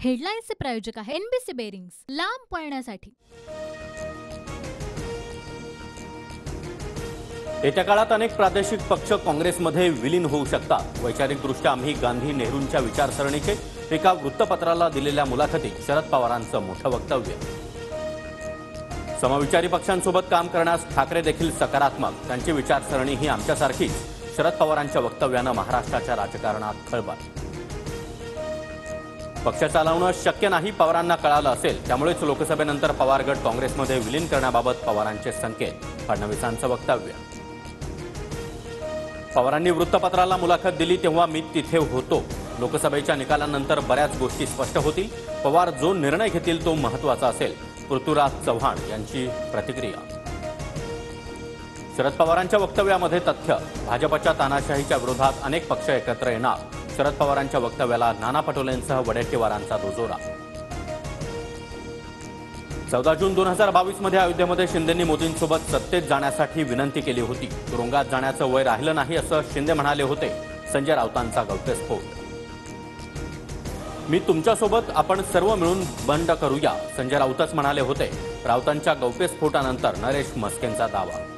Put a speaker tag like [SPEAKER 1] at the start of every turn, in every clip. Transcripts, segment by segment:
[SPEAKER 1] हेडलाईन्सचे प्रायोजक आहे NBC bearings, लांब पळण्यासाठी।
[SPEAKER 2] येत्या काळात अनेक प्रादेशिक पक्ष काँग्रेसमध्ये विलीन होऊ शकतात। वैचारिकदृष्ट्या आम्ही गांधी नेहरूंच्या विचारसरणीचे एका वृत्तपत्राला दिलेल्या मुलाखतीत शरद पवारांचं मोठं वक्तव्य। समविचारी पक्षांसोबत काम करण्यास ठाकरे देखील सकारात्मक, त्यांची विचारसरणी ही आमच्यासारखीच। शरद पवारांच्या वक्तव्यानं महाराष्ट्राच्या राजकारणात खळबळ। पक्ष चालवणं शक्य नाही पवारांना कळालं असेल, त्यामुळेच लोकसभेनंतर पवार गट काँग्रेसमध्ये विलीन करण्याबाबत पवारांचे संकेत। फडणवीसांचं वक्तव्य। पवारांनी वृत्तपत्राला मुलाखत दिली तेव्हा मी तिथे होतो। लोकसभेच्या निकालानंतर बऱ्याच गोष्टी स्पष्ट होतील। पवार जो निर्णय घेतील तो महत्त्वाचा असेल। पृथ्वीराज चव्हाण यांची प्रतिक्रिया। शरद पवारांच्या वक्तव्यामध्ये तथ्य। भाजपच्या तानाशाहीच्या विरोधात अनेक पक्ष एकत्र येणार। शरद पवारांच्या वक्तव्याला नाना पटोलेंसह वडेट्टीवारांचा दुजोरा। 14 जून 2022 मध्ये अयोध्येमध्ये शिंदेंनी मोदींसोबत सत्तेत जाण्यासाठी विनंती केली होती। तुरुंगात जाण्याचं वय राहिलं नाही असं शिंदे म्हणाले होते। संजय राऊतांचा गौप्यस्फोट। मी तुमच्यासोबत आपण सर्व मिळून बंड करूया, संजय राऊतच म्हणाले होते। राऊतांच्या गौप्यस्फोटानंतर नरेश म्हस्केंचा दावा।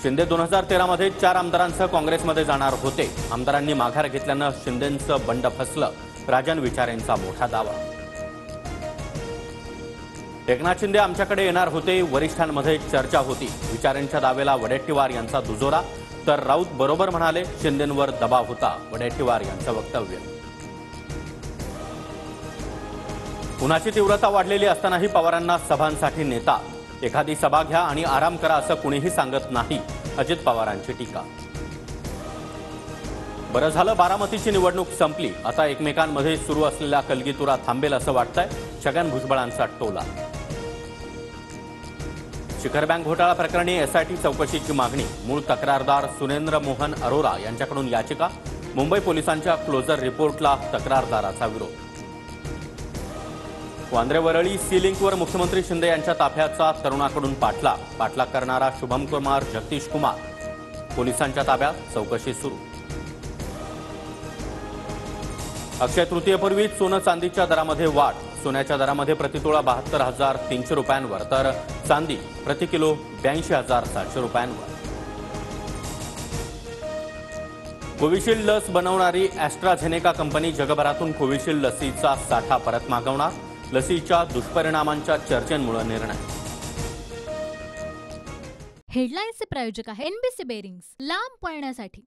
[SPEAKER 2] शिंदे 2013 मध्ये 4 आमदारांसह काँग्रेसमध्ये जाणार होते। आमदारांनी माघार घेतल्यानं शिंदेंचं बंड फसलं। राजन विचारेंचा मोठा दावा। एकनाथ शिंदे आमच्याकडे येणार होते, वरिष्ठांमध्ये चर्चा होती। विचारेंच्या दाव्याला वडेट्टीवार यांचा दुजोरा, तर राऊत बरोबर म्हणाले, शिंदेंवर दबाव होता। वडेट्टीवार यांचं वक्तव्य। उन्हाची तीव्रता वाढलेली असतानाही पवारांना सभांसाठी नेतात। एखादी सभा घ्या आणि आराम करा असं कुणीही सांगत नाही। अजित पवारांची टीका। बरं झालं बारामतीची निवडणूक संपली, आता एकमेकांमध्ये सुरू असलेला कलगीतुरा थांबेल असं वाटतंय। छगन भुजबळांचा टोला। शिखर बँक घोटाळा प्रकरणी एसआयटी चौकशीची मागणी। मूळ तक्रारदार सुरेंद्र मोहन अरोरा यांच्याकडून याचिका। मुंबई पोलिसांच्या क्लोजर रिपोर्टला तक्रारदाराचा विरोध। वांद्रे वरळी सी लिंकवर मुख्यमंत्री शिंदे यांच्या ताफ्याचा तरुणाकडून पाठलाग करणारा शुभम कुमार जगदीश कुमार पोलिसांच्या ताब्यात, चौकशी सुरू। अक्षय तृतीयेपूर्वी सोनं चांदीच्या दरामध्ये वाढ। सोन्याच्या दरामध्ये प्रतितोळा 72,300 रुपयांवर, तर चांदी प्रति किलो 82,700 रुपयांवर। कोविशिल्ड लस बनवणारी ॲस्ट्राझेनेका कंपनी जगभरातून कोविशिल्ड लसीचा साठा परत मागवणार। लसीच्या दुष्परिणामांच्या चर्चेमुळे निर्णय।
[SPEAKER 1] हेडलाईन्सचे प्रायोजक आहे एनबीसी बेरिंग्स, लांब पळण्यासाठी।